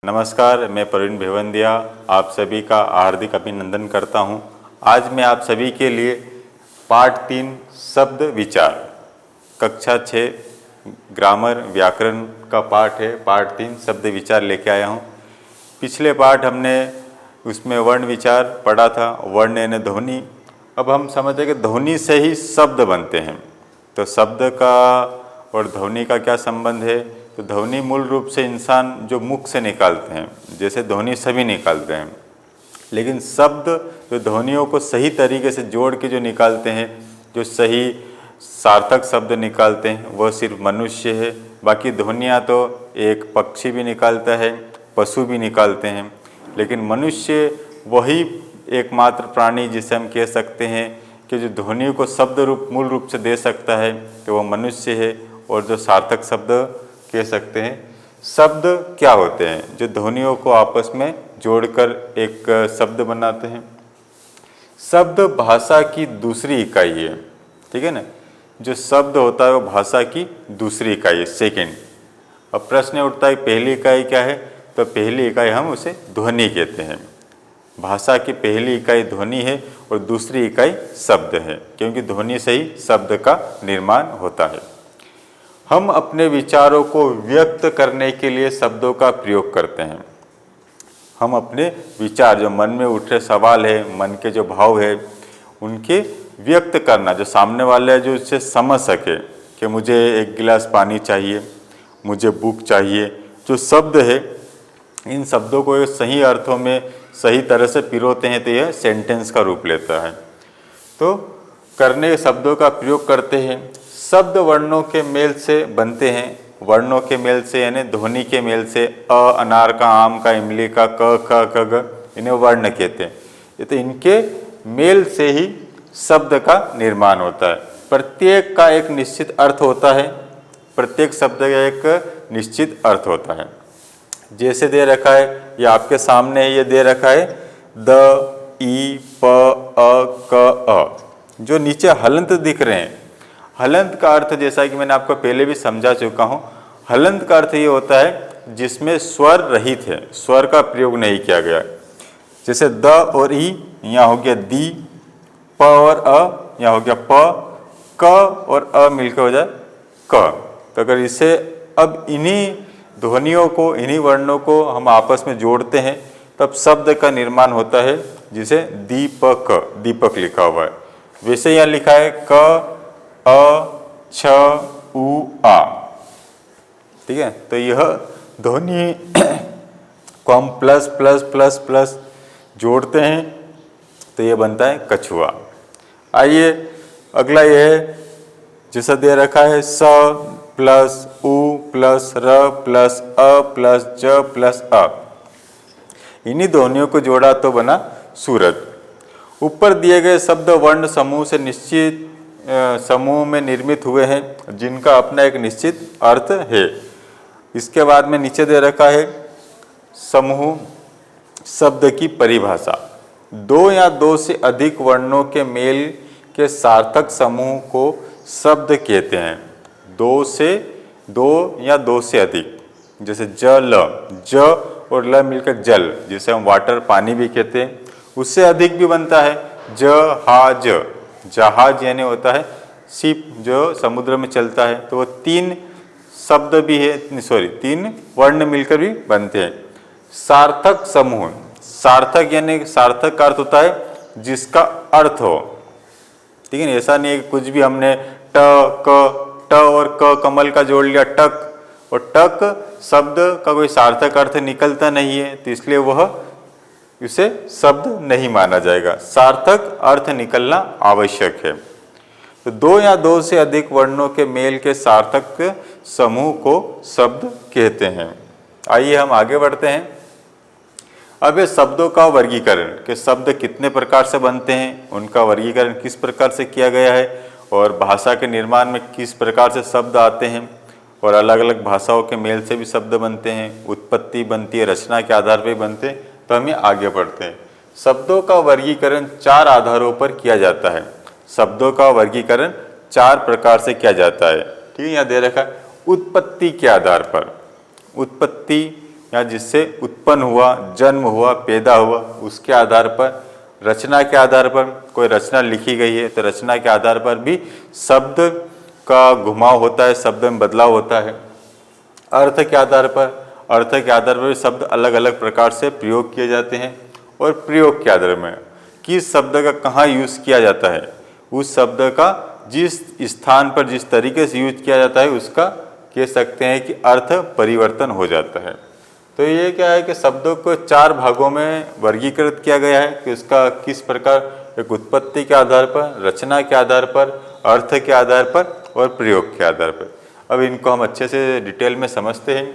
नमस्कार, मैं प्रवीण भेवंदिया आप सभी का हार्दिक अभिनंदन करता हूं। आज मैं आप सभी के लिए पाठ 3 शब्द विचार कक्षा 6 ग्रामर व्याकरण का पाठ है। पाठ 3 शब्द विचार लेके आया हूं। पिछले पाठ हमने उसमें वर्ण विचार पढ़ा था, वर्ण यानी ध्वनि। अब हम समझते हैं कि ध्वनि से ही शब्द बनते हैं। तो शब्द का और ध्वनि का क्या संबंध है? तो ध्वनि मूल रूप से इंसान जो मुख से निकालते हैं, जैसे ध्वनि सभी निकालते हैं, लेकिन शब्द जो ध्वनियों को सही तरीके से जोड़ के जो निकालते हैं, जो सही सार्थक शब्द निकालते हैं, वह सिर्फ मनुष्य है। बाकी ध्वनियाँ तो एक पक्षी भी निकालता है, पशु भी निकालते हैं, लेकिन मनुष्य वही एकमात्र प्राणी जिसे हम कह सकते हैं कि जो ध्वनि को शब्द रूप मूल रूप से दे सकता है, तो वह मनुष्य है। और जो सार्थक शब्द कह सकते हैं। शब्द क्या होते हैं? जो ध्वनियों को आपस में जोड़कर एक शब्द बनाते हैं। शब्द भाषा की दूसरी इकाई है, ठीक है ना। जो शब्द होता है वो भाषा की दूसरी इकाई है, सेकेंड। अब प्रश्न उठता है पहली इकाई क्या है? तो पहली इकाई हम उसे ध्वनि कहते हैं। भाषा की पहली इकाई ध्वनि है और दूसरी इकाई शब्द है, क्योंकि ध्वनि से ही शब्द का निर्माण होता है। हम अपने विचारों को व्यक्त करने के लिए शब्दों का प्रयोग करते हैं। हम अपने विचार, जो मन में उठ रहे सवाल है, मन के जो भाव है, उनके व्यक्त करना, जो सामने वाला है जो उससे समझ सके कि मुझे एक गिलास पानी चाहिए, मुझे भूख चाहिए। जो शब्द है, इन शब्दों को सही अर्थों में सही तरह से पिरोते हैं तो यह सेंटेंस का रूप लेता है। तो करने शब्दों का प्रयोग करते हैं। शब्द वर्णों के मेल से बनते हैं। वर्णों के मेल से यानी ध्वनि के मेल से। अ अनार का, आम का, इमली का, क ख ग घ, इन्हें वर्ण कहते हैं। ये तो इनके मेल से ही शब्द का निर्माण होता है। प्रत्येक का एक निश्चित अर्थ होता है। प्रत्येक शब्द का एक निश्चित अर्थ होता है। जैसे दे रखा है, ये आपके सामने ये दे रखा है द, ई, प, अ, क, अ। जो नीचे हलंत दिख रहे हैं, हलंत का अर्थ जैसा कि मैंने आपको पहले भी समझा चुका हूँ। हलंत का अर्थ ये होता है जिसमें स्वर रहित है, स्वर का प्रयोग नहीं किया गया। जैसे द और ई, यहाँ हो गया दी। प और अ, यहाँ हो गया प। क और अ मिलकर हो जाए क। तो अगर इसे अब इन्हीं ध्वनियों को, इन्हीं वर्णों को हम आपस में जोड़ते हैं, तब शब्द का निर्माण होता है, जिसे दीपक, दीपक लिखा हुआ है। वैसे यहाँ लिखा है क, अ, छ, उ, आ। ठीक है, तो यह ध्वनि को हम प्लस प्लस प्लस प्लस जोड़ते हैं तो यह बनता है कछुआ। आइए अगला यह है, जैसा दे रखा है स प्लस उ प्लस र प्लस अ प्लस ज प्लस अ। इन्हीं ध्वनियों को जोड़ा तो बना सूरत। ऊपर दिए गए शब्द वर्ण समूह से निश्चित समूह में निर्मित हुए हैं, जिनका अपना एक निश्चित अर्थ है। इसके बाद में नीचे दे रखा है समूह शब्द की परिभाषा। दो या दो से अधिक वर्णों के मेल के सार्थक समूह को शब्द कहते हैं। दो या दो से अधिक, जैसे जल, ज और ल मिलकर जल, जिसे हम वाटर, पानी भी कहते हैं। उससे अधिक भी बनता है जहाज। जहाज यानी होता है शिप, जो समुद्र में चलता है। तो वो 3 शब्द भी है, तीन वर्ण मिलकर भी बनते हैं। सार्थक समूह, सार्थक यानी सार्थक का अर्थ होता है जिसका अर्थ हो। ठीक है ना, ऐसा नहीं है कि कुछ भी हमने ट और क कमल का जोड़ लिया टक, और टक शब्द का कोई सार्थक अर्थ निकलता नहीं है, तो इसलिए वह इसे शब्द नहीं माना जाएगा। सार्थक अर्थ निकलना आवश्यक है। तो दो या दो से अधिक वर्णों के मेल के सार्थक समूह को शब्द कहते हैं। आइए हम आगे बढ़ते हैं। अब ये शब्दों का वर्गीकरण, के शब्द कितने प्रकार से बनते हैं, उनका वर्गीकरण किस प्रकार से किया गया है, और भाषा के निर्माण में किस प्रकार से शब्द आते हैं, और अलग अलग भाषाओं के मेल से भी शब्द बनते हैं, उत्पत्ति बनती है, रचना के आधार पर बनते हैं। तो हमें आगे बढ़ते हैं। शब्दों का वर्गीकरण 4 आधारों पर किया जाता है। शब्दों का वर्गीकरण 4 प्रकार से किया जाता है। ठीक है, यहाँ दे रखा है उत्पत्ति के आधार पर। उत्पत्ति या जिससे उत्पन्न हुआ, जन्म हुआ, पैदा हुआ, उसके आधार पर, रचना के आधार पर, कोई रचना लिखी गई है तो रचना के आधार पर भी शब्द का घुमाव होता है, शब्द में बदलाव होता है। अर्थ के आधार पर भी शब्द अलग अलग प्रकार से प्रयोग किए जाते हैं। और प्रयोग के आधार में किस शब्द का कहाँ यूज़ किया जाता है, उस शब्द का जिस स्थान पर जिस तरीके से यूज किया जाता है उसका कह सकते हैं कि अर्थ परिवर्तन हो जाता है। तो ये क्या है कि शब्दों को 4 भागों में वर्गीकृत किया गया है कि उसका किस प्रकार, एक उत्पत्ति के आधार पर, रचना के आधार पर, अर्थ के आधार पर और प्रयोग के आधार पर। अब इनको हम अच्छे से डिटेल में समझते हैं।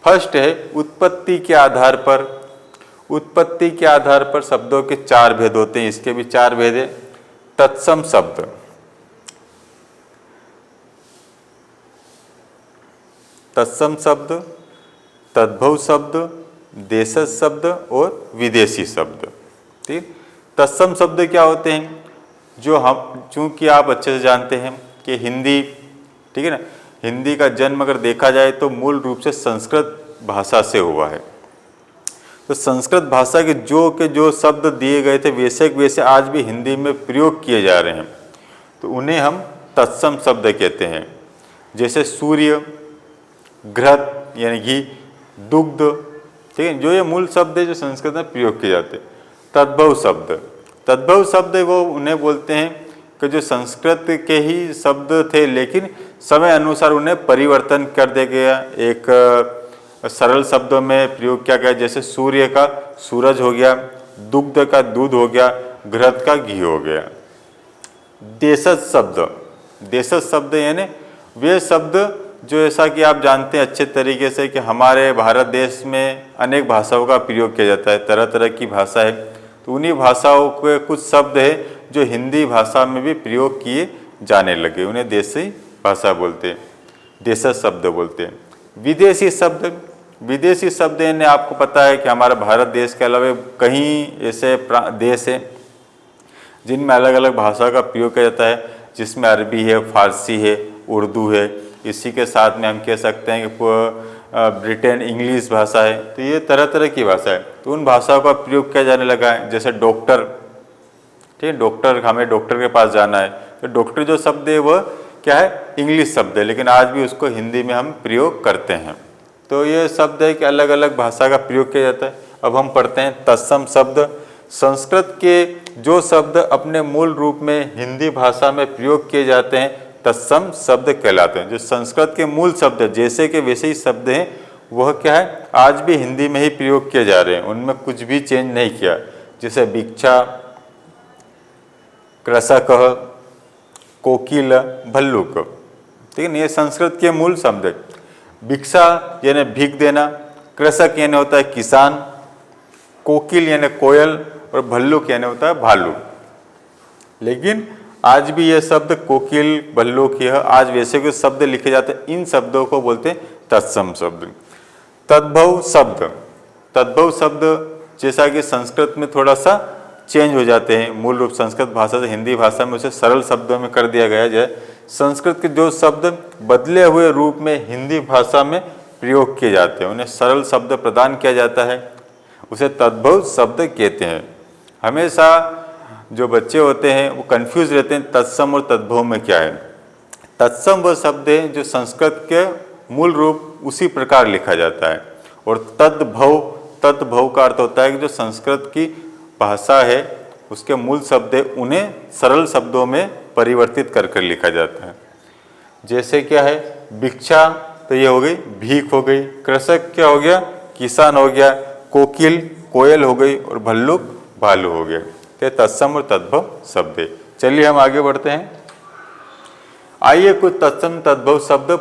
फर्स्ट है उत्पत्ति के आधार पर। उत्पत्ति के आधार पर शब्दों के 4 भेद होते हैं, इसके भी 4 भेद है। तत्सम शब्द, तत्सम शब्द, तद्भव शब्द, देशज शब्द और विदेशी शब्द। ठीक, तत्सम शब्द क्या होते हैं, जो हम, चूंकि आप अच्छे से जानते हैं कि हिंदी, ठीक है ना, हिंदी का जन्म अगर देखा जाए तो मूल रूप से संस्कृत भाषा से हुआ है। तो संस्कृत भाषा के जो शब्द दिए गए थे वैसे आज भी हिंदी में प्रयोग किए जा रहे हैं, तो उन्हें हम तत्सम शब्द कहते हैं। जैसे सूर्य, घृत यानी घी, दुग्ध, ठीक है, जो ये मूल शब्द है जो संस्कृत में प्रयोग किए जाते हैं। तद्भव शब्द, तद्भव शब्द वो उन्हें बोलते हैं कि जो संस्कृत के ही शब्द थे लेकिन समय अनुसार उन्हें परिवर्तन कर दिया गया, एक सरल शब्दों में प्रयोग किया गया। जैसे सूर्य का सूरज हो गया, दुग्ध का दूध हो गया, घृत का घी हो गया। देशज शब्द, देशज शब्द यानी वे शब्द जो, ऐसा कि आप जानते हैं अच्छे तरीके से कि हमारे भारत देश में अनेक भाषाओं का प्रयोग किया जाता है, तरह तरह की भाषा है, तो उन्हीं भाषाओं के कुछ शब्द है जो हिंदी भाषा में भी प्रयोग किए जाने लगे, उन्हें देशी भाषा बोलते हैं, देशज शब्द बोलते हैं। विदेशी शब्द, विदेशी शब्द यानी आपको पता है कि हमारा भारत देश के अलावा कहीं ऐसे देश हैं जिनमें अलग अलग भाषा का प्रयोग किया जाता है, जिसमें अरबी है, फारसी है, उर्दू है, इसी के साथ में हम कह सकते हैं कि ब्रिटेन इंग्लिश भाषा है। तो ये तरह तरह की भाषा है, तो उन भाषाओं का प्रयोग किया जाने लगा है। जैसे डॉक्टर, ठीक है, डॉक्टर, हमें डॉक्टर के पास जाना है तो डॉक्टर जो शब्द है वह क्या है, इंग्लिश शब्द है, लेकिन आज भी उसको हिंदी में हम प्रयोग करते हैं। तो ये शब्द है कि अलग अलग भाषा का प्रयोग किया जाता है। अब हम पढ़ते हैं तत्सम शब्द। संस्कृत के जो शब्द अपने मूल रूप में हिंदी भाषा में प्रयोग किए जाते हैं तत्सम शब्द कहलाते हैं। जो संस्कृत के मूल शब्द जैसे के वैसे ही शब्द हैं वह क्या है, आज भी हिंदी में ही प्रयोग किए जा रहे हैं, उनमें कुछ भी चेंज नहीं किया। जैसे भिक्षा, कृषक, कोकिल, भल्लुक, ठीक है, ये संस्कृत के मूल शब्द है। भिक्षा यानी भीख देना, कृषक यानी होता है किसान, कोकिल यानी कोयल और भल्लुक यानी होता है भालू। लेकिन आज भी ये शब्द कोकिल, भल्लुक, यह आज वैसे कुछ शब्द लिखे जाते हैं, इन शब्दों को बोलते हैं तत्सम शब्द। तद्भव शब्द, तद्भव शब्द जैसा कि संस्कृत में थोड़ा सा चेंज हो जाते हैं, मूल रूप संस्कृत भाषा से हिंदी भाषा में उसे सरल शब्दों में कर दिया गया है। संस्कृत के जो शब्द बदले हुए रूप में हिंदी भाषा में प्रयोग किए जाते हैं उन्हें सरल शब्द प्रदान किया जाता है, उसे तद्भव शब्द कहते हैं। हमेशा जो बच्चे होते हैं वो कंफ्यूज रहते हैं तत्सम और तद्भव में क्या है। तत्सम वह शब्द है जो संस्कृत के मूल रूप उसी प्रकार लिखा जाता है, और तद्भव, तद्भव का अर्थ होता है कि जो संस्कृत की भाषा है उसके मूल शब्द है उन्हें सरल शब्दों में परिवर्तित कर कर लिखा जाता है। जैसे क्या है, भिक्षा तो ये हो गई भीख हो गई, कृषक क्या हो गया, किसान हो गया, कोकिल कोयल हो गई और भल्लुक भालू हो गया। तो तत्सम और तद्भव शब्द है। चलिए हम आगे बढ़ते हैं। आइए कुछ तत्सम तद्भव शब्द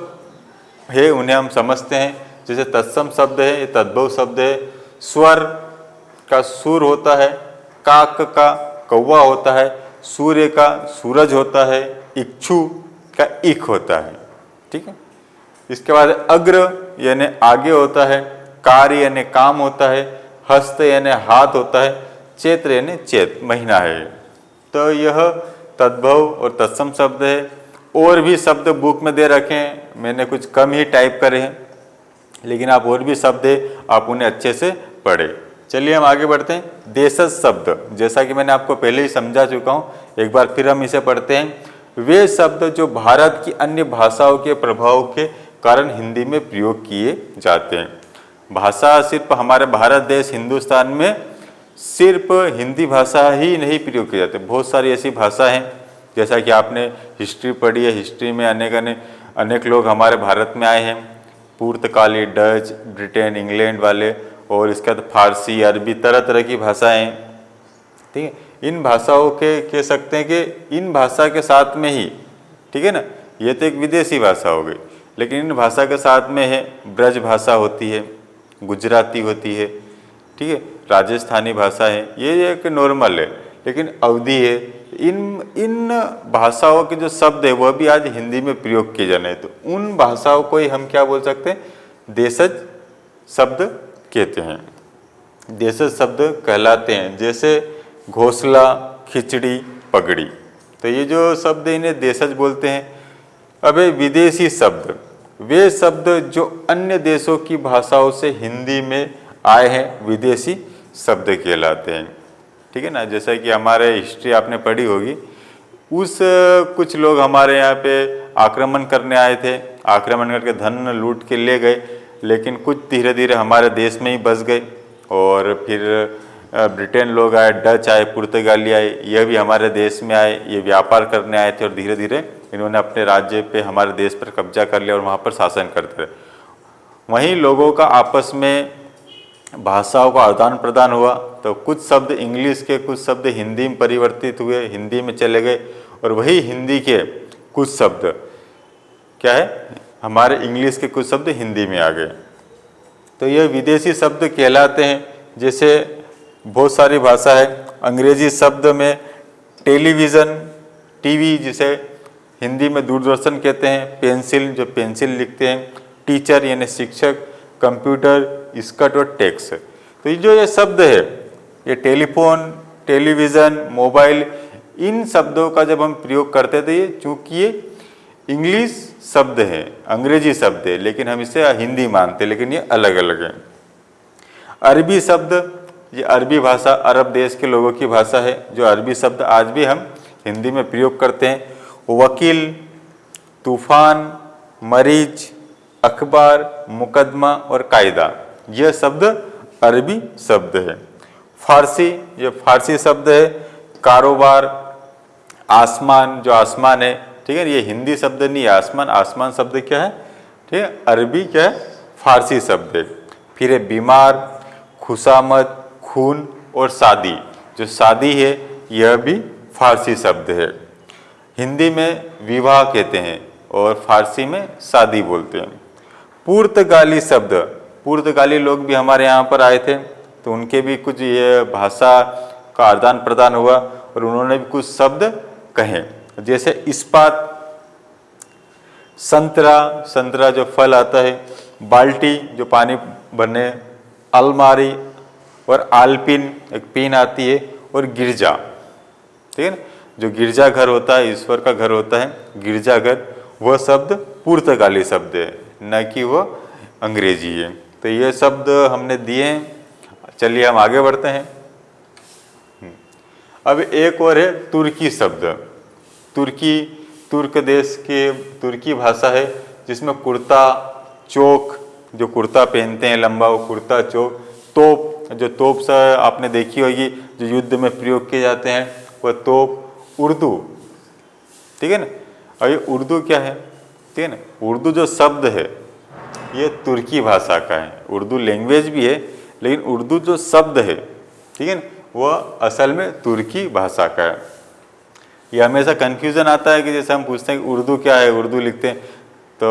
है उन्हें हम समझते हैं। जैसे तत्सम शब्द है, ये तद्भव शब्द है। स्वर का सुर होता है, काक का कौवा होता है, सूर्य का सूरज होता है, इक्षु का इक होता है, ठीक है। इसके बाद अग्र यानी आगे होता है, कार्य यानी काम होता है, हस्त यानी हाथ होता है, चैत्र यानी चैत महीना है। तो यह तद्भव और तत्सम शब्द है। और भी शब्द बुक में दे रखे हैं, मैंने कुछ कम ही टाइप करे हैं। लेकिन आप और भी शब्द है, आप उन्हें अच्छे से पढ़ें। चलिए हम आगे बढ़ते हैं। देशज शब्द, जैसा कि मैंने आपको पहले ही समझा चुका हूँ, एक बार फिर हम इसे पढ़ते हैं। वे शब्द जो भारत की अन्य भाषाओं के प्रभाव के कारण हिंदी में प्रयोग किए जाते हैं। भाषा सिर्फ हमारे भारत देश हिंदुस्तान में सिर्फ हिंदी भाषा ही नहीं प्रयोग की जाती, बहुत सारी ऐसी भाषा हैं, जैसा कि आपने हिस्ट्री पढ़ी है, हिस्ट्री में अनेक लोग हमारे भारत में आए हैं, पुर्तगाली, डच, ब्रिटेन, इंग्लैंड वाले, और इसके बाद फारसी, अरबी, तरह तरह की भाषाएं, ठीक है। इन भाषाओं के कह सकते हैं कि इन भाषा के साथ में ही, ठीक है ना, ये तो एक विदेशी भाषा हो गई, लेकिन इन भाषा के साथ में है ब्रज भाषा होती है, गुजराती होती है, ठीक है, राजस्थानी भाषा है, ये एक नॉर्मल है, लेकिन अवधी है। इन भाषाओं के जो शब्द है वह भी आज हिंदी में प्रयोग किए जाने हैं, तो उन भाषाओं को ही हम क्या बोल सकते हैं, देशज शब्द कहते हैं, देशज शब्द कहलाते हैं। जैसे घोंसला, खिचड़ी, पगड़ी, तो ये जो शब्द है इन्हें देशज बोलते हैं। अब विदेशी शब्द, वे शब्द जो अन्य देशों की भाषाओं से हिंदी में आए हैं, विदेशी शब्द कहलाते हैं, ठीक है ना। जैसा कि हमारे हिस्ट्री आपने पढ़ी होगी, कुछ लोग हमारे यहाँ पे आक्रमण करने आए थे, आक्रमण करके धन लूट के ले गए, लेकिन कुछ धीरे धीरे हमारे देश में ही बस गए, और फिर ब्रिटेन लोग आए, डच आए, पुर्तगाली आए, यह भी हमारे देश में आए, ये व्यापार करने आए थे, और धीरे धीरे इन्होंने अपने राज्य पे, हमारे देश पर कब्जा कर लिया और वहाँ पर शासन करते रहे। वहीं लोगों का आपस में भाषाओं का आदान प्रदान हुआ, तो कुछ शब्द इंग्लिश के, कुछ शब्द हिंदी में परिवर्तित हुए, हिंदी में चले गए, और वही हिंदी के कुछ शब्द क्या है, हमारे इंग्लिश के कुछ शब्द हिंदी में आ गए, तो ये विदेशी शब्द कहलाते हैं। जैसे बहुत सारी भाषा है, अंग्रेजी शब्द में टेलीविज़न, टीवी, जिसे हिंदी में दूरदर्शन कहते हैं, पेंसिल, जो पेंसिल लिखते हैं, टीचर यानी शिक्षक, कंप्यूटर, स्कर्ट और टैक्स। तो ये शब्द है, ये टेलीफोन, टेलीविज़न, मोबाइल, इन शब्दों का जब हम प्रयोग करते थे, चूँकि ये इंग्लिश शब्द है, अंग्रेजी शब्द है, लेकिन हम इसे हिंदी मानते हैं, लेकिन ये अलग अलग है। अरबी शब्द, ये अरबी भाषा, अरब देश के लोगों की भाषा है, जो अरबी शब्द आज भी हम हिंदी में प्रयोग करते हैं। वकील, तूफान, मरीज, अखबार, मुकदमा और कायदा, यह शब्द अरबी शब्द है। फारसी, ये फारसी शब्द है। कारोबार, आसमान, जो आसमान है, ठीक है, ये हिंदी शब्द नहीं है, आसमान, आसमान शब्द क्या है, ठीक है, अरबी क्या है, फारसी शब्द है। फिर है बीमार, खुशामद, खून और शादी, जो शादी है यह भी फारसी शब्द है। हिंदी में विवाह कहते हैं और फारसी में शादी बोलते हैं। पुर्तगाली शब्द, पुर्तगाली लोग भी हमारे यहाँ पर आए थे, तो उनके भी कुछ ये भाषा का आदान प्रदान हुआ और उन्होंने भी कुछ शब्द कहे, जैसे इस्पात, संतरा, संतरा जो फल आता है, बाल्टी जो पानी भरने, अलमारी और आलपिन, एक पिन आती है, और गिरजा, ठीक है ना, जो गिरजा घर होता है, ईश्वर का घर होता है, गिरजाघर, वह शब्द पुर्तगाली शब्द है, न कि वह अंग्रेजी है। तो ये शब्द हमने दिए हैं। चलिए हम आगे बढ़ते हैं। अब एक और है तुर्की शब्द। तुर्की, तुर्क देश के तुर्की भाषा है, जिसमें कुर्ता, चोक, जो कुर्ता पहनते हैं लंबा, वो कुर्ता चोक, तोप, जो तोप से आपने देखी होगी जो युद्ध में प्रयोग किए जाते हैं, वह तोप, उर्दू, ठीक है ना। और ये उर्दू क्या है, ठीक है ना, उर्दू जो शब्द है ये तुर्की भाषा का है। उर्दू लैंग्वेज भी है, लेकिन उर्दू जो शब्द है, ठीक है ना, वह असल में तुर्की भाषा का है। ये हमेशा कन्फ्यूज़न आता है कि जैसे हम पूछते हैं कि उर्दू क्या है, उर्दू लिखते हैं तो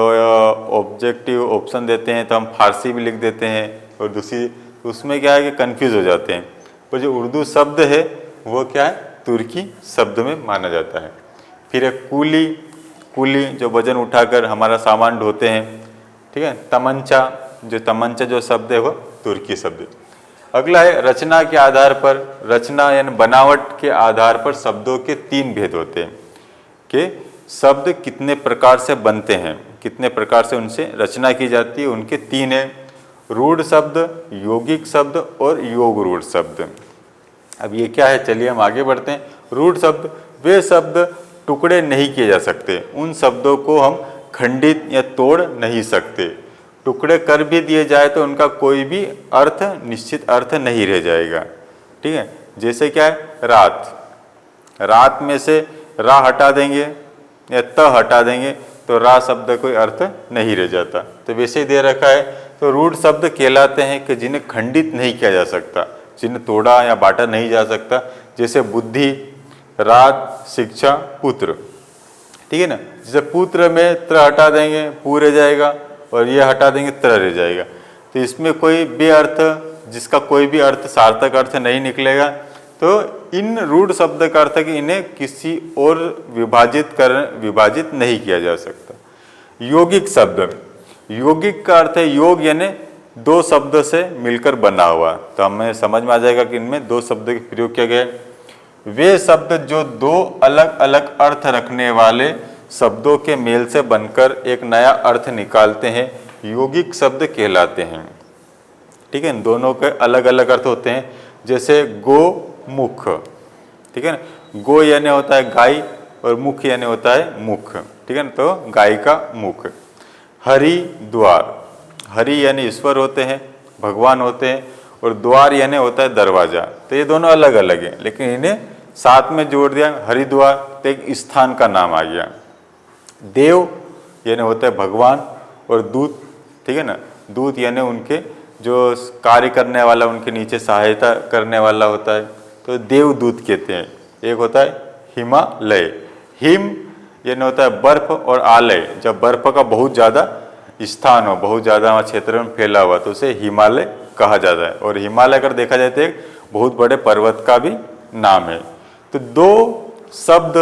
ऑब्जेक्टिव ऑप्शन देते हैं तो हम फारसी भी लिख देते हैं, और दूसरी उसमें क्या है कि कन्फ्यूज़ हो जाते हैं। तो जो उर्दू शब्द है वो क्या है, तुर्की शब्द में माना जाता है। फिर एक कूली, कूली जो वजन उठाकर हमारा सामान ढोते हैं, ठीक है। तमंचा, जो तमंचा जो शब्द है वह तुर्की शब्द है। अगला है रचना के आधार पर। रचना यानी बनावट के आधार पर शब्दों के तीन भेद होते हैं कि शब्द कितने प्रकार से बनते हैं। कितने प्रकार से उनसे रचना की जाती है, उनके 3 है, रूढ़ शब्द, यौगिक शब्द और योग रूढ़ शब्द। अब ये क्या है, चलिए हम आगे बढ़ते हैं। रूढ़ शब्द वे शब्द टुकड़े नहीं किए जा सकते, उन शब्दों को हम खंडित या तोड़ नहीं सकते। टुकड़े कर भी दिए जाए तो उनका कोई भी अर्थ, निश्चित अर्थ नहीं रह जाएगा। ठीक है, जैसे क्या है, रात, रात में से रा हटा देंगे या त हटा देंगे तो रा शब्द कोई अर्थ नहीं रह जाता। तो वैसे ही दे रखा है, तो रूढ़ शब्द कहलाते हैं कि जिन्हें खंडित नहीं किया जा सकता, जिन्हें तोड़ा या बांटा नहीं जा सकता। जैसे बुद्धि, रात, शिक्षा, पुत्र। ठीक है ना, जैसे पुत्र में त्र हटा देंगे पू रह जाएगा और ये हटा देंगे त्र रह जाएगा। तो इसमें कोई भी अर्थ, जिसका कोई भी अर्थ सार्थक अर्थ नहीं निकलेगा। तो इन रूढ़ शब्द का अर्थ है कि इन्हें किसी और विभाजित नहीं किया जा सकता। यौगिक शब्द, यौगिक का अर्थ है योग यानी 2 शब्द से मिलकर बना हुआ। तो हमें समझ में आ जाएगा कि इनमें 2 शब्द का प्रयोग किया गया है। वे शब्द जो 2 अलग अलग अर्थ रखने वाले शब्दों के मेल से बनकर एक नया अर्थ निकालते हैं, यौगिक शब्द कहलाते हैं। ठीक है, दोनों के अलग अलग अर्थ होते हैं। जैसे गो, मुख। ठीक है ना, गो यानी होता है गाय और मुख यानी होता है मुख। ठीक है ना, तो गाय का मुख। हरि, द्वार, हरि यानी ईश्वर होते हैं, भगवान होते हैं, और द्वार यानी होता है दरवाजा। तो ये दोनों अलग अलग हैं, लेकिन इन्हें साथ में जोड़ दिया, हरिद्वार, तो एक स्थान का नाम आ गया। देव यानी होता है भगवान, और दूत, ठीक है ना, दूत यानी उनके जो कार्य करने वाला, उनके नीचे सहायता करने वाला होता है, तो देवदूत कहते हैं। एक होता है हिमालय, हिम यानी होता है बर्फ, और आलय जब बर्फ का बहुत ज़्यादा स्थान हो, बहुत ज़्यादा क्षेत्र में फैला हुआ, तो उसे हिमालय कहा जाता है। और हिमालय अगर देखा जाए तो एक बहुत बड़े पर्वत का भी नाम है। तो 2 शब्द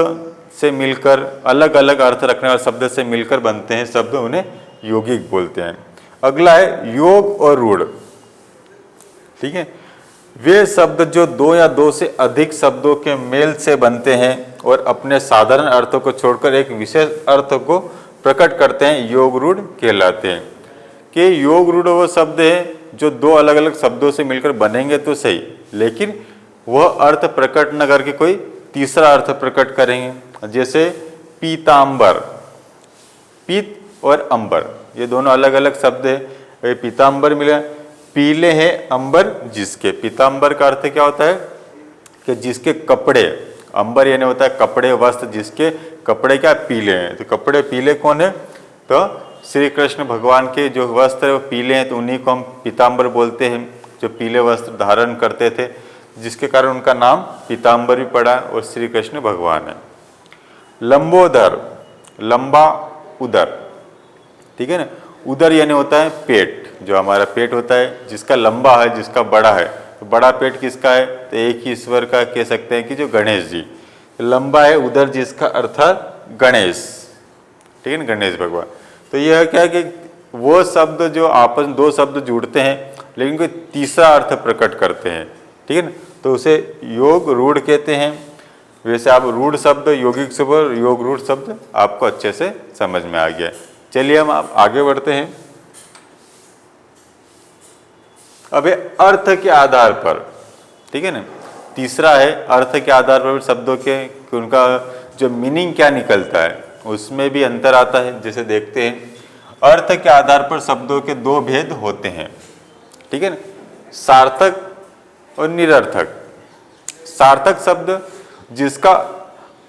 से मिलकर, अलग अलग अर्थ रखने वाले शब्द से मिलकर बनते हैं शब्द, उन्हें यौगिक बोलते हैं। अगला है योग और रूढ़। ठीक है, वे शब्द जो 2 या 2 से अधिक शब्दों के मेल से बनते हैं और अपने साधारण अर्थों को छोड़कर एक विशेष अर्थ को प्रकट करते हैं, योग रूढ़ कहलाते हैं। कि योग रूढ़ वो शब्द है जो 2 अलग अलग शब्दों से मिलकर बनेंगे तो सही, लेकिन वह अर्थ प्रकट न करके कोई तीसरा अर्थ प्रकट करेंगे। जैसे पीतांबर, पीत और अंबर, ये दोनों अलग अलग शब्द है। पीतांबर मिला, पीले हैं अंबर जिसके। पीतांबर का अर्थ क्या होता है कि जिसके कपड़े, अंबर यानी होता है कपड़े, वस्त्र, जिसके कपड़े क्या पीले हैं। तो कपड़े पीले कौन है, तो श्री कृष्ण भगवान के जो वस्त्र वो पीले हैं, तो उन्हीं को हम पीतांबर बोलते हैं, जो पीले वस्त्र धारण करते थे, जिसके कारण उनका नाम पीतांबर भी पड़ा और श्री कृष्ण भगवान है। लंबोदर, लंबा उदर, ठीक है ना, उदर यानी होता है पेट, जो हमारा पेट होता है, जिसका लंबा है, जिसका बड़ा है। तो बड़ा पेट किसका है, तो एक ही ईश्वर का कह सकते हैं कि जो गणेश जी। लंबा है उदर जिसका अर्थात गणेश, ठीक है ना, गणेश भगवान। तो यह क्या है कि वो शब्द जो आपस में 2 शब्द जुड़ते हैं लेकिन कोई तीसरा अर्थ प्रकट करते हैं, ठीक है ना, तो उसे योग रूढ़ कहते हैं। वैसे आप रूढ़ शब्द, यौगिक शब्द, योग रूढ़ शब्द आपको अच्छे से समझ में आ गया। चलिए हम आप आगे बढ़ते हैं। अब अर्थ के आधार पर, ठीक है ना, तीसरा है अर्थ के आधार पर शब्दों के कि उनका जो मीनिंग क्या निकलता है, उसमें भी अंतर आता है। जैसे देखते हैं, अर्थ के आधार पर शब्दों के 2 भेद होते हैं, ठीक है ना, सार्थक और निरर्थक। सार्थक शब्द जिसका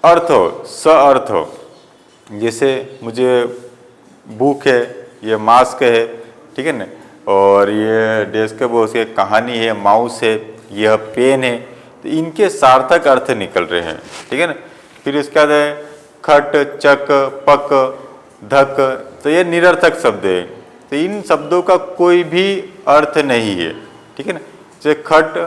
अर्थ हो, स अर्थ हो, जैसे मुझे भूख है, ये मास्क है, ठीक है ना, और ये डेस्क बॉस है, कहानी है, माउस है, यह पेन है, तो इनके सार्थक अर्थ निकल रहे हैं, ठीक है ना। फिर इसके बाद है खट, चक, पक, धक, तो ये निरर्थक शब्द है। तो इन शब्दों का कोई भी अर्थ नहीं है, ठीक है ना। जैसे खट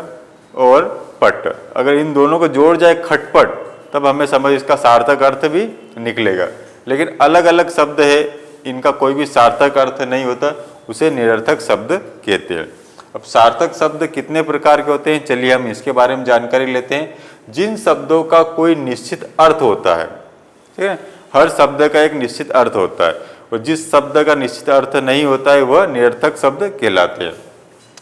और पट, अगर इन दोनों को जोड़ जाए खटपट, तब हमें समझ इसका सार्थक अर्थ भी निकलेगा। लेकिन अलग अलग शब्द है, इनका कोई भी सार्थक अर्थ नहीं होता, उसे निरर्थक शब्द कहते हैं। अब सार्थक शब्द कितने प्रकार के होते हैं, चलिए हम इसके बारे में जानकारी लेते हैं। जिन शब्दों का कोई निश्चित अर्थ होता है, ठीक है, हर शब्द का एक निश्चित अर्थ होता है, और जिस शब्द का निश्चित अर्थ नहीं होता है वह निरर्थक शब्द कहलाते हैं।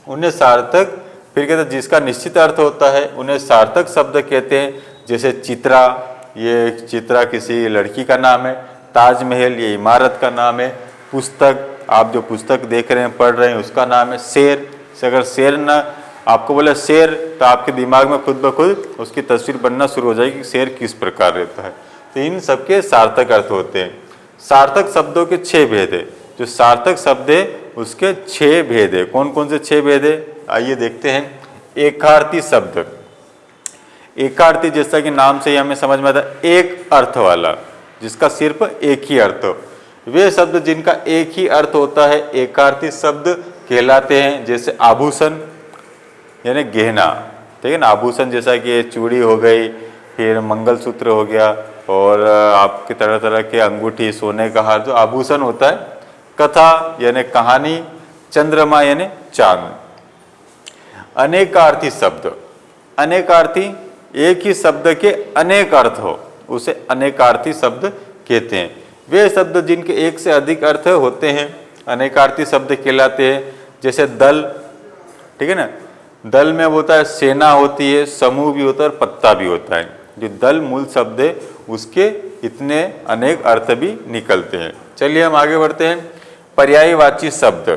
उन्हें सार्थक, फिर कहते हैं जिसका निश्चित अर्थ होता है उन्हें सार्थक शब्द कहते हैं। जैसे चित्रा, ये चित्रा किसी लड़की का नाम है। ताजमहल ये इमारत का नाम है। पुस्तक, आप जो पुस्तक देख रहे हैं पढ़ रहे हैं उसका नाम है। शेर से अगर शेर ना आपको बोले शेर तो आपके दिमाग में खुद ब खुद उसकी तस्वीर बनना शुरू हो जाएगी कि शेर किस प्रकार रहता है। तो इन सबके सार्थक अर्थ होते हैं। सार्थक शब्दों के 6 भेद है। जो सार्थक शब्द है उसके 6 भेद है। कौन कौन से 6 भेद है आइए देखते हैं। एकार्थी शब्द, एकार्थी जैसा कि नाम से ही हमें समझ में आता है एक अर्थ वाला, जिसका सिर्फ एक ही अर्थ हो। वे शब्द जिनका एक ही अर्थ होता है एकार्थी शब्द कहलाते हैं। जैसे आभूषण यानी गहना, ठीक है ना। आभूषण जैसा कि चूड़ी हो गई, फिर मंगलसूत्र हो गया, और आपके तरह तरह के अंगूठी, सोने का हार जो आभूषण होता है। कथा यानी कहानी, चंद्रमा यानी चांद। अनेकार्थी शब्द, अनेकार्थी एक ही शब्द के अनेक अर्थ हो उसे अनेकार्थी शब्द कहते हैं। वे शब्द जिनके एक से अधिक अर्थ होते हैं अनेकार्थी शब्द कहलाते हैं। जैसे दल, ठीक है ना। दल में होता है सेना होती है, समूह भी होता है और पत्ता भी होता है। जो दल मूल शब्द है उसके इतने अनेक अर्थ भी निकलते हैं। चलिए हम आगे बढ़ते हैं। पर्यायवाची शब्द,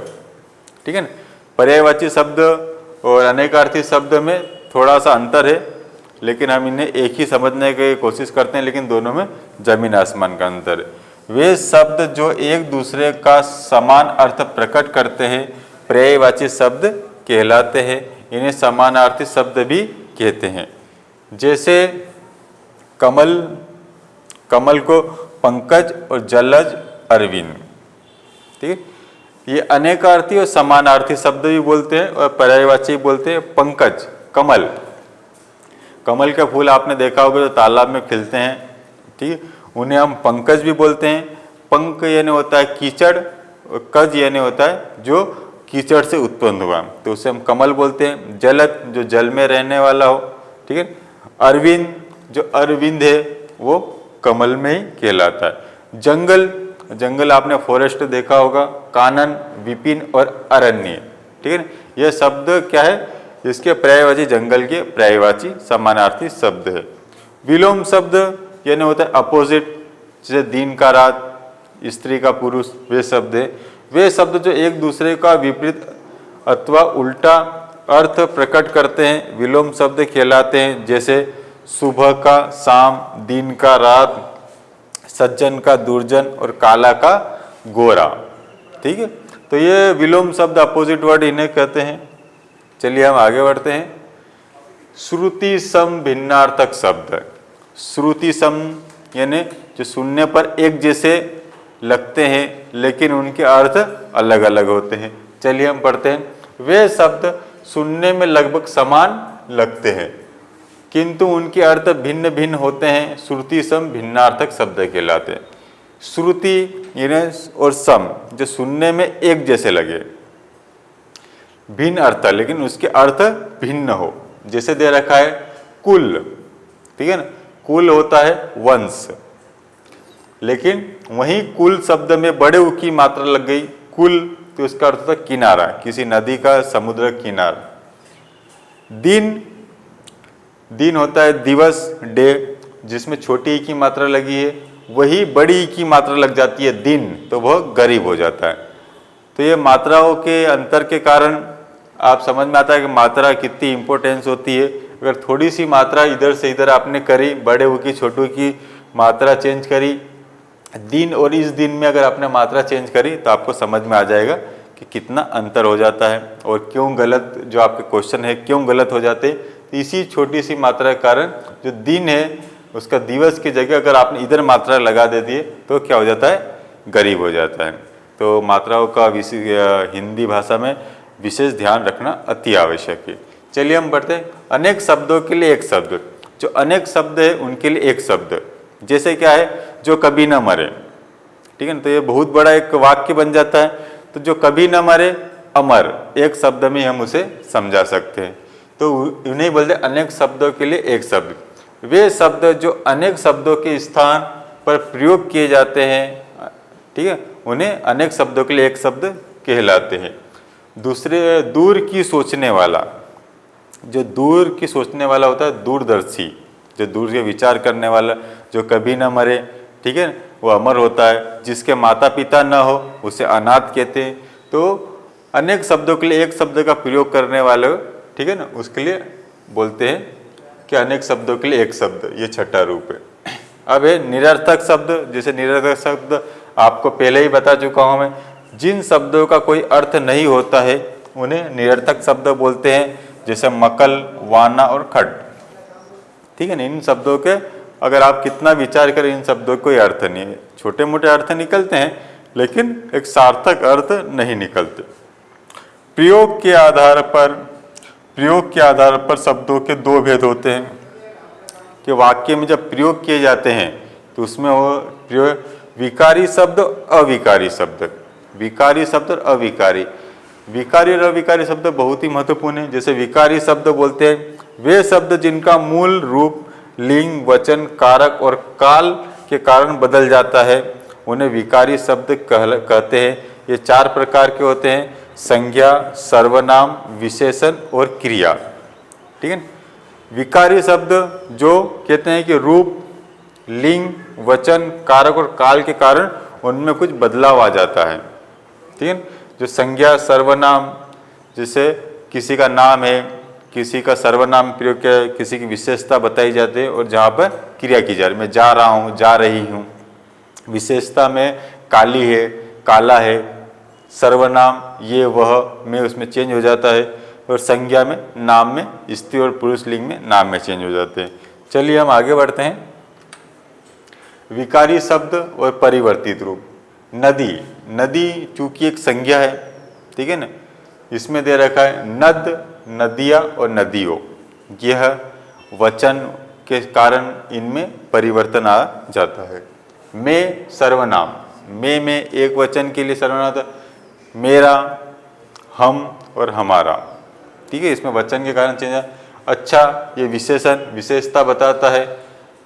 ठीक है ना। पर्यायवाची शब्द और अनेकार्थी शब्द में थोड़ा सा अंतर है, लेकिन हम इन्हें एक ही समझने की कोशिश करते हैं, लेकिन दोनों में जमीन आसमान का अंतर है। वे शब्द जो एक दूसरे का समान अर्थ प्रकट करते हैं पर्यायवाची शब्द कहलाते हैं। इन्हें समानार्थी शब्द भी कहते हैं। जैसे कमल, कमल को पंकज और जलज अरविंद, ठीक है। ये अनेकार्थी और समानार्थी शब्द भी बोलते हैं और पर्यायवाची बोलते हैं। पंकज, कमल, कमल के फूल आपने देखा होगा जो तालाब में खिलते हैं, ठीक है, उन्हें हम पंकज भी बोलते हैं। पंक यानी होता है कीचड़, और कज यानी होता है जो कीचड़ से उत्पन्न हुआ, तो उसे हम कमल बोलते हैं। जलद जो जल में रहने वाला हो, ठीक है। अरविंद जो अरविंद है वो कमल में ही कहलाता है। जंगल, जंगल आपने फॉरेस्ट देखा होगा। कानन, विपिन और अरण्य, ठीक है। यह शब्द क्या है, इसके पर्यायवाची जंगल के पर्यायवाची समानार्थी शब्द है। विलोम शब्द यानी होता है अपोजिट, जैसे दिन का रात, स्त्री का पुरुष, वे शब्द है। वे शब्द जो एक दूसरे का विपरीत अथवा उल्टा अर्थ प्रकट करते हैं विलोम शब्द कहलाते हैं। जैसे सुबह का शाम, दिन का रात, सज्जन का दुर्जन और काला का गोरा, ठीक है। तो ये विलोम शब्द अपोजिट वर्ड इन्हें कहते हैं। चलिए हम आगे बढ़ते हैं। श्रुति सम भिन्नार्थक शब्द, श्रुति सम यानी जो सुनने पर एक जैसे लगते हैं लेकिन उनके अर्थ अलग अलग होते हैं। चलिए हम पढ़ते हैं। वे शब्द सुनने में लगभग समान लगते हैं किंतु उनके अर्थ भिन्न भिन्न होते हैं। श्रुति सम भिन्नार्थक शब्द कहलाते हैं। श्रुति यानी और सम जो सुनने में एक जैसे लगे, भिन्न अर्थ लेकिन उसके अर्थ भिन्न हो। जैसे दे रखा है कुल, ठीक है ना। कुल होता है वंश, लेकिन वहीं कुल शब्द में बड़े उ की मात्रा लग गई कुल, तो उसका अर्थ होता है किनारा, किसी नदी का, समुद्र किनारा। दिन, दिन होता है दिवस, डे, जिसमें छोटी ई की मात्रा लगी है, वही बड़ी ई की मात्रा लग जाती है दिन, तो वह गरीब हो जाता है। तो ये मात्राओं के अंतर के कारण आप समझ में आता है कि मात्रा कितनी इंपॉर्टेंस होती है। अगर थोड़ी सी मात्रा इधर से इधर आपने करी, बड़े उ की छोटू की मात्रा चेंज करी, दिन और इस दिन में अगर आपने मात्रा चेंज करी तो आपको समझ में आ जाएगा कि कितना अंतर हो जाता है और क्यों गलत, जो आपके क्वेश्चन है क्यों गलत हो जाते हैं। तो इसी छोटी सी मात्रा के कारण जो दिन है उसका दिवस की जगह अगर आपने इधर मात्रा लगा दे दी तो क्या हो जाता है, गरीब हो जाता है। तो मात्राओं का हिंदी भाषा में विशेष ध्यान रखना अति आवश्यक है। चलिए हम बढ़ते हैं। अनेक शब्दों के लिए एक शब्द, जो अनेक शब्द है उनके लिए एक शब्द। जैसे क्या है, जो कभी न मरे, ठीक है ना। तो ये बहुत बड़ा एक वाक्य बन जाता है। तो जो कभी न मरे, अमर, एक शब्द में हम उसे समझा सकते हैं। तो उन्हें बोलते अनेक शब्दों के लिए एक शब्द। वे शब्द जो अनेक शब्दों के स्थान पर प्रयोग किए जाते हैं, ठीक है, उन्हें अनेक शब्दों के लिए एक शब्द कहलाते हैं। दूसरे, दूर की सोचने वाला, जो दूर की सोचने वाला होता है, दूरदर्शी, जो दूर के विचार करने वाला, जो कभी न मरे, ठीक है, वो अमर होता है। जिसके माता पिता न हो उसे अनाथ कहते हैं। तो अनेक शब्दों के लिए एक शब्द का प्रयोग करने वाले, ठीक है ना, उसके लिए बोलते हैं कि अनेक शब्दों के लिए एक शब्द, ये छठा रूप है। अब है निरर्थक शब्द। जैसे निरर्थक शब्द आपको पहले ही बता चुका हूँ मैं, जिन शब्दों का कोई अर्थ नहीं होता है उन्हें निरर्थक शब्द बोलते हैं। जैसे मकल, वाना और खट, ठीक है ना। इन शब्दों के अगर आप कितना विचार करें, इन शब्दों का कोई अर्थ नहीं है। छोटे मोटे अर्थ निकलते हैं लेकिन एक सार्थक अर्थ नहीं निकलते। प्रयोग के आधार पर शब्दों के दो भेद होते हैं कि वाक्य में जब प्रयोग किए जाते हैं तो उसमें वो प्रयोग विकारी शब्द, अविकारी शब्द, विकारी शब्द और अविकारी। विकारी और अविकारी शब्द बहुत ही महत्वपूर्ण है। जैसे विकारी शब्द बोलते हैं वे शब्द जिनका मूल रूप लिंग, वचन, कारक और काल के कारण बदल जाता है, उन्हें विकारी शब्द कहते हैं। ये 4 प्रकार के होते हैं: संज्ञा, सर्वनाम, विशेषण और क्रिया, ठीक है। विकारी शब्द जो कहते हैं कि रूप, लिंग, वचन, कारक और काल के कारण उनमें कुछ बदलाव आ जाता है, ठीक है। जो संज्ञा, सर्वनाम, जैसे किसी का नाम है, किसी का सर्वनाम प्रयोग किया, किसी की विशेषता बताई जाती है और जहाँ पर क्रिया की जा रही है, मैं जा रहा हूँ, जा रही हूँ। विशेषता में काली है, काला है। सर्वनाम ये वह में उसमें चेंज हो जाता है। और संज्ञा में नाम में स्त्री और पुरुष लिंग में नाम में चेंज हो जाते हैं। चलिए हम आगे बढ़ते हैं। विकारी शब्द और परिवर्तित रूप। नदी, नदी चूंकि एक संज्ञा है, ठीक है ना, इसमें दे रखा है नद, नदिया और नदियों। यह वचन के कारण इनमें परिवर्तन आ जाता है। मैं सर्वनाम, में एक वचन के लिए सर्वनाम आता है मेरा, हम और हमारा, ठीक है, इसमें वचन के कारण चेंज है। अच्छा, ये विशेषण, विशेषता बताता है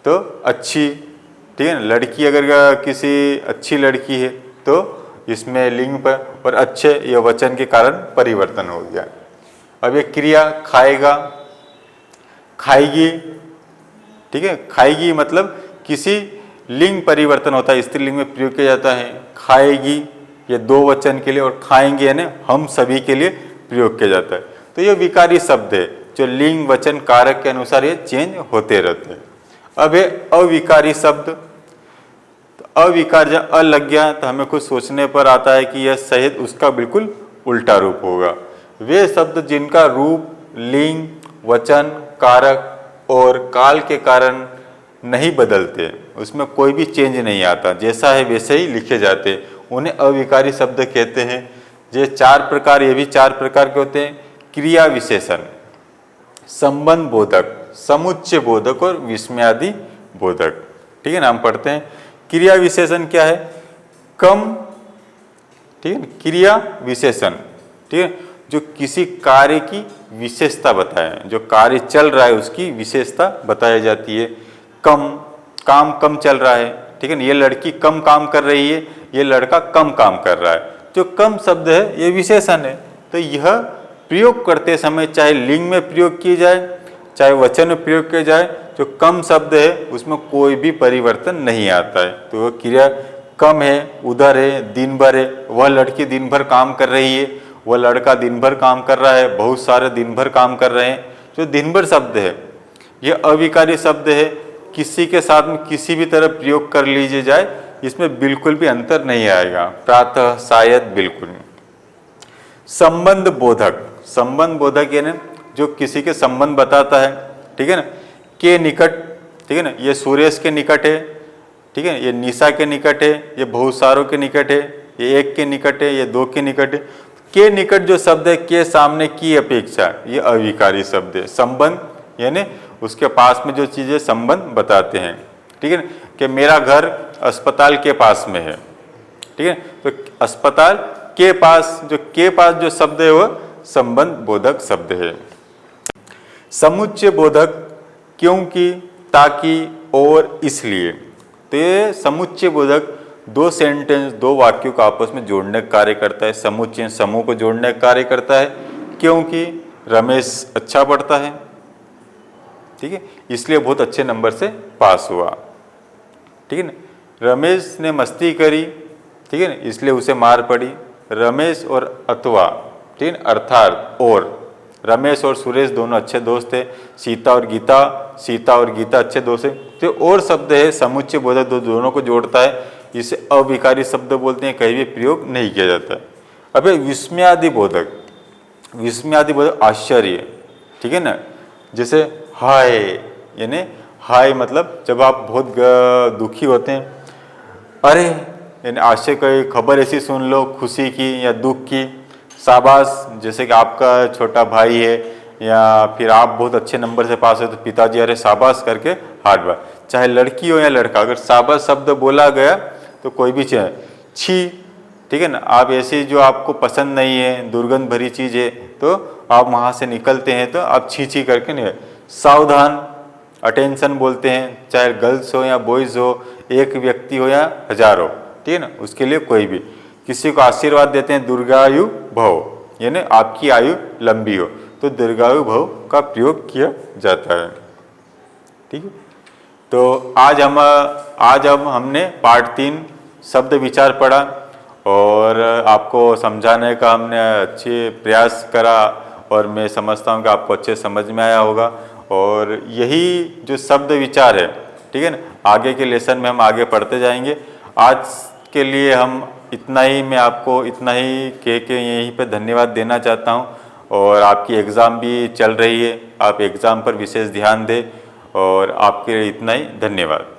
तो अच्छी, ठीक है ना। लड़की अगर किसी अच्छी लड़की है तो इसमें लिंग पर, और अच्छे ये वचन के कारण परिवर्तन हो गया। अब ये क्रिया, खाएगा, खाएगी, ठीक है। खाएगी मतलब किसी लिंग परिवर्तन होता है, स्त्रीलिंग में प्रयोग किया जाता है। खाएगी ये 2 वचन के लिए, और खाएंगे यानी हम सभी के लिए प्रयोग किया जाता है। तो ये विकारी शब्द है जो लिंग, वचन, कारक के अनुसार ये चेंज होते रहते हैं। अब है अविकारी शब्द। तो अविकार जब अ लग गया तो हमें कुछ सोचने पर आता है कि यह शायद उसका बिल्कुल उल्टा रूप होगा। वे शब्द जिनका रूप, लिंग, वचन, कारक और काल के कारण नहीं बदलते, उसमें कोई भी चेंज नहीं आता, जैसा है वैसे ही लिखे जाते, उन्हें अविकारी शब्द कहते हैं। ये 4 प्रकार, ये भी 4 प्रकार के होते हैं। क्रिया विशेषण, संबंध बोधक, समुच्चय बोधक और विस्मयादि बोधक, ठीक है ना। हम पढ़ते हैं क्रिया विशेषण क्या है? कम, ठीक है, क्रिया विशेषण, ठीक है, जो किसी कार्य की विशेषता बताए, जो कार्य चल रहा है उसकी विशेषता बताई जाती है। कम, काम कम चल रहा है, ठीक है ना, ये लड़की कम काम कर रही है, ये लड़का कम काम कर रहा है। जो कम शब्द है ये विशेषण है। तो यह प्रयोग करते समय चाहे लिंग में प्रयोग की जाए चाहे वचन में प्रयोग किया जाए, जो कम शब्द है उसमें कोई भी परिवर्तन नहीं आता है। तो वह क्रिया कम है, उधर है, दिन भर है, वह लड़की दिन भर काम कर रही है, वह लड़का दिन भर काम कर रहा है, बहुत सारे दिन भर काम कर रहे हैं। जो दिन भर शब्द है यह अविकारी शब्द है, किसी के साथ में किसी भी तरह प्रयोग कर लीजिए जाए, इसमें बिल्कुल भी अंतर नहीं आएगा। प्रातः, शायद, बिल्कुल। संबंध बोधक, संबंध बोधक यानी जो किसी के संबंध बताता है, ठीक है ना। के निकट, ठीक है ना, ये सुरेश के निकट है, ठीक है, ये निशा के निकट है, ये बहुत सारों के निकट है, ये एक के निकट है, ये 2 के निकट है। के निकट जो शब्द है, के सामने की अपेक्षा, ये अविकारी शब्द है। संबंध यानी उसके पास में जो चीजें संबंध बताते हैं, ठीक है ना, कि मेरा घर अस्पताल के पास में है, ठीक है, तो अस्पताल के पास, जो के पास जो शब्द है वह संबंध बोधक शब्द है। समुच्चय बोधक, क्योंकि, ताकि और इसलिए, तो ये समुच्चय बोधक दो सेंटेंस, दो वाक्यों को आपस में जोड़ने का कार्य करता है, समुच्चय समूह को जोड़ने का कार्य करता है, क्योंकि रमेश अच्छा पढ़ता है, ठीक है, इसलिए बहुत अच्छे नंबर से पास हुआ, ठीक है ना। रमेश ने मस्ती करी, ठीक है ना, इसलिए उसे मार पड़ी। रमेश और अथवा, ठीक है, अर्थात और, रमेश और सुरेश दोनों अच्छे दोस्त थे। सीता और गीता अच्छे दोस्त हैं। जो और शब्द है समुच्चय बोधक दोनों को जोड़ता है, इसे अविकारी शब्द बोलते हैं, कहीं भी प्रयोग नहीं किया जाता है। अब विस्मयादि बोधक, आश्चर्य, ठीक है ना, जैसे हाय, यानी हाय मतलब जब आप बहुत दुखी होते हैं, अरे यानी आश्चर्य, कोई खबर ऐसी सुन लो खुशी की या दुख की। शाबाश, जैसे कि आपका छोटा भाई है या फिर आप बहुत अच्छे नंबर से पास हो तो पिताजी अरे शाबाश करके हाथ बढ़ा। चाहे लड़की हो या लड़का, अगर शाबाश शब्द बोला गया तो कोई भी चीज़, छी, ठीक है ना, आप ऐसी जो आपको पसंद नहीं है, दुर्गंध भरी चीज़ है, तो आप वहाँ से निकलते हैं तो आप छी करके नहीं। सावधान, अटेंशन बोलते हैं, चाहे गर्ल्स हो या बॉयज़ हो, एक व्यक्ति हो या हजार हो, ठीक है ना, उसके लिए कोई भी। किसी को आशीर्वाद देते हैं दीर्घायु भव, यानी आपकी आयु लंबी हो, तो दीर्घायु भव का प्रयोग किया जाता है, ठीक है। तो आज हमने पार्ट 3 शब्द विचार पढ़ा और आपको समझाने का हमने अच्छे प्रयास करा, और मैं समझता हूँ कि आपको अच्छे समझ में आया होगा। और यही जो शब्द विचार है, ठीक है ना, आगे के लेसन में हम आगे पढ़ते जाएंगे। आज के लिए हम इतना ही, मैं आपको इतना ही कह के यहीं पे धन्यवाद देना चाहता हूँ। और आपकी एग्ज़ाम भी चल रही है, आप एग्ज़ाम पर विशेष ध्यान दें, और आपके लिए इतना ही, धन्यवाद।